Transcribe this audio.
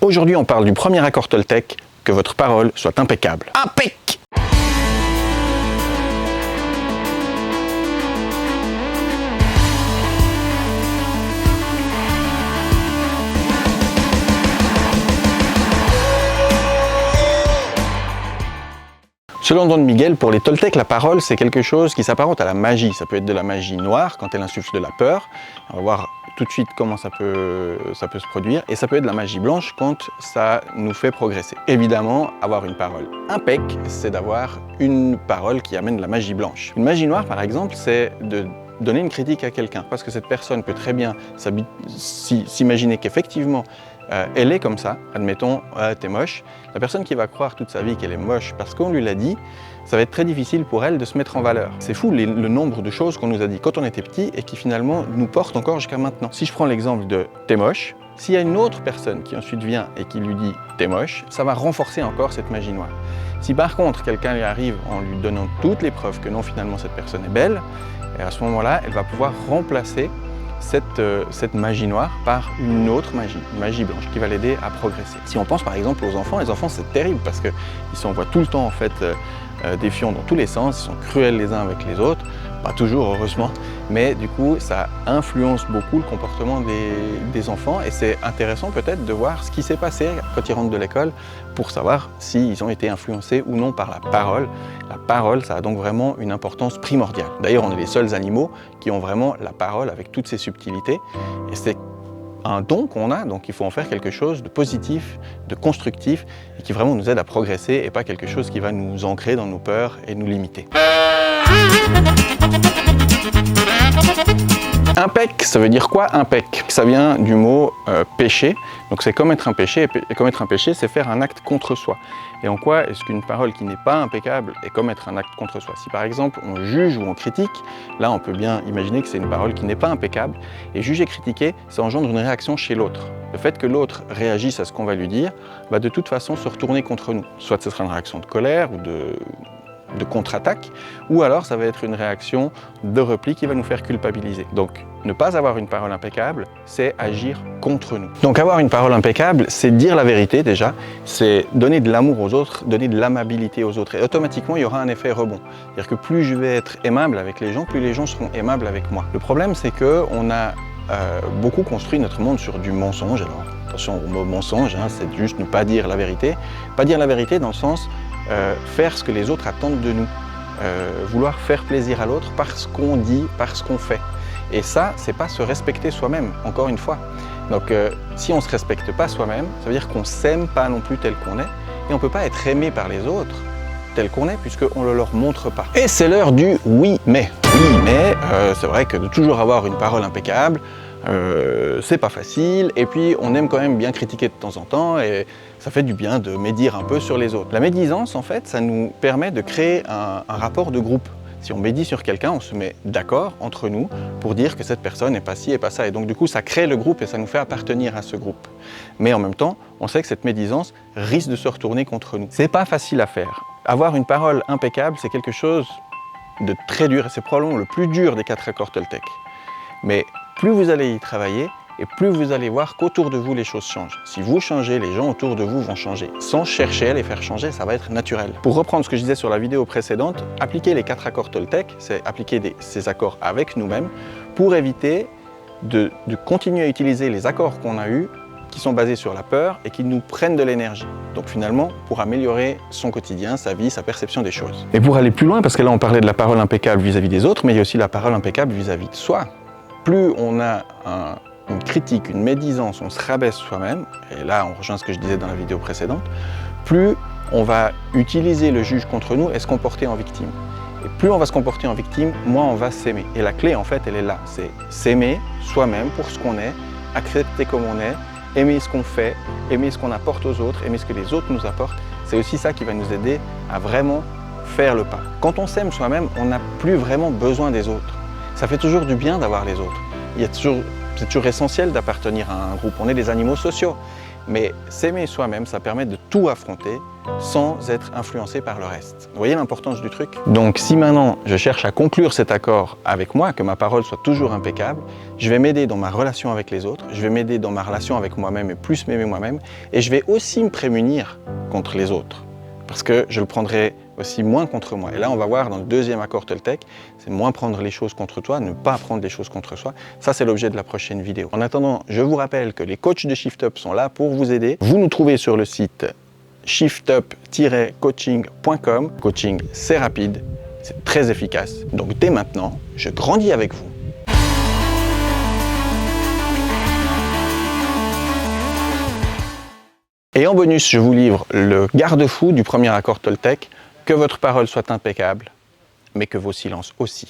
Aujourd'hui, on parle du premier accord Toltec, que votre parole soit impeccable. Impec! Selon Don Miguel, pour les Toltecs, la parole, c'est quelque chose qui s'apparente à la magie. Ça peut être de la magie noire, quand elle insuffle de la peur. On va voir tout de suite comment ça peut se produire. Et ça peut être de la magie blanche quand ça nous fait progresser. Évidemment, avoir une parole impec, c'est d'avoir une parole qui amène de la magie blanche. Une magie noire, par exemple, c'est de donner une critique à quelqu'un. Parce que cette personne peut très bien s'imaginer qu'effectivement, elle est comme ça, admettons, t'es moche. La personne qui va croire toute sa vie qu'elle est moche parce qu'on lui l'a dit, ça va être très difficile pour elle de se mettre en valeur. C'est fou le nombre de choses qu'on nous a dit quand on était petit et qui finalement nous portent encore jusqu'à maintenant. Si je prends l'exemple de t'es moche, s'il y a une autre personne qui ensuite vient et qui lui dit t'es moche, ça va renforcer encore cette magie noire. Si par contre quelqu'un lui arrive en lui donnant toutes les preuves que non, finalement cette personne est belle, et à ce moment-là, elle va pouvoir remplacer cette magie noire par une autre magie, une magie blanche qui va l'aider à progresser. Si on pense par exemple aux enfants, les enfants c'est terrible parce qu'ils s'envoient tout le temps en fait des fions dans tous les sens, ils sont cruels les uns avec les autres, pas toujours heureusement, mais du coup ça influence beaucoup le comportement des enfants et c'est intéressant peut-être de voir ce qui s'est passé quand ils rentrent de l'école pour savoir s'ils ont été influencés ou non par la parole. La parole, ça a donc vraiment une importance primordiale. D'ailleurs, on est les seuls animaux qui ont vraiment la parole avec toutes ses subtilités et c'est un don qu'on a, donc il faut en faire quelque chose de positif, de constructif et qui vraiment nous aide à progresser et pas quelque chose qui va nous ancrer dans nos peurs et nous limiter. Impec, ça veut dire quoi impec? Ça vient du mot péché, donc c'est commettre un péché, et commettre un péché c'est faire un acte contre soi. Et en quoi est-ce qu'une parole qui n'est pas impeccable est commettre un acte contre soi? Si par exemple on juge ou on critique, là on peut bien imaginer que c'est une parole qui n'est pas impeccable, et juger et critiquer, ça engendre une réaction chez l'autre. Le fait que l'autre réagisse à ce qu'on va lui dire, va de toute façon se retourner contre nous. Soit ce sera une réaction de colère ou de contre-attaque, ou alors ça va être une réaction de repli qui va nous faire culpabiliser. Donc ne pas avoir une parole impeccable, c'est agir contre nous. Donc avoir une parole impeccable, c'est dire la vérité déjà, c'est donner de l'amour aux autres, donner de l'amabilité aux autres, et automatiquement il y aura un effet rebond. C'est-à-dire que plus je vais être aimable avec les gens, plus les gens seront aimables avec moi. Le problème c'est qu'on a beaucoup construit notre monde sur du mensonge. Alors attention au mot mensonge, hein, c'est juste ne pas dire la vérité. Pas dire la vérité dans le sens faire ce que les autres attendent de nous, vouloir faire plaisir à l'autre parce qu'on dit, parce qu'on fait. Et ça, c'est pas se respecter soi-même, encore une fois. Donc si on se respecte pas soi-même, ça veut dire qu'on s'aime pas non plus tel qu'on est, et on peut pas être aimé par les autres tel qu'on est, puisqu'on ne leur montre pas. Et c'est l'heure du oui mais. Oui mais, c'est vrai que de toujours avoir une parole impeccable, c'est pas facile, et puis on aime quand même bien critiquer de temps en temps, et ça fait du bien de médire un peu sur les autres. La médisance, en fait, ça nous permet de créer un rapport de groupe. Si on médit sur quelqu'un, on se met d'accord entre nous pour dire que cette personne n'est pas ci et pas ça. Et donc du coup, ça crée le groupe et ça nous fait appartenir à ce groupe. Mais en même temps, on sait que cette médisance risque de se retourner contre nous. C'est pas facile à faire. Avoir une parole impeccable, c'est quelque chose de très dur, et c'est probablement le plus dur des 4 accords Toltec. Mais plus vous allez y travailler, et plus vous allez voir qu'autour de vous, les choses changent. Si vous changez, les gens autour de vous vont changer. Sans chercher à les faire changer, ça va être naturel. Pour reprendre ce que je disais sur la vidéo précédente, appliquer les 4 accords Toltec, c'est appliquer ces accords avec nous-mêmes pour éviter de continuer à utiliser les accords qu'on a eus, qui sont basés sur la peur et qui nous prennent de l'énergie. Donc finalement, pour améliorer son quotidien, sa vie, sa perception des choses. Et pour aller plus loin, parce que là on parlait de la parole impeccable vis-à-vis des autres, mais il y a aussi la parole impeccable vis-à-vis de soi. Plus on a une critique, une médisance, on se rabaisse soi-même, et là on rejoint ce que je disais dans la vidéo précédente, plus on va utiliser le juge contre nous et se comporter en victime. Et plus on va se comporter en victime, moins on va s'aimer. Et la clé en fait, elle est là, c'est s'aimer soi-même pour ce qu'on est, accepter comme on est, aimer ce qu'on fait, aimer ce qu'on apporte aux autres, aimer ce que les autres nous apportent. C'est aussi ça qui va nous aider à vraiment faire le pas. Quand on s'aime soi-même, on n'a plus vraiment besoin des autres. Ça fait toujours du bien d'avoir les autres. C'est toujours essentiel d'appartenir à un groupe. On est des animaux sociaux. mais s'aimer soi-même, ça permet de tout affronter sans être influencé par le reste. Vous voyez l'importance du truc? Donc si maintenant je cherche à conclure cet accord avec moi, que ma parole soit toujours impeccable, je vais m'aider dans ma relation avec les autres, je vais m'aider dans ma relation avec moi-même et plus m'aimer moi-même, et je vais aussi me prémunir contre les autres, parce que je le prendrai aussi moins contre moi. Et là, on va voir dans le deuxième accord Toltec, c'est moins prendre les choses contre toi, ne pas prendre les choses contre soi. Ça, c'est l'objet de la prochaine vidéo. En attendant, je vous rappelle que les coachs de ShiftUp sont là pour vous aider. Vous nous trouvez sur le site shiftup-coaching.com. Coaching, c'est rapide, c'est très efficace. Donc dès maintenant, je grandis avec vous. Et en bonus, je vous livre le garde-fou du premier accord Toltec, que votre parole soit impeccable, mais que vos silences aussi.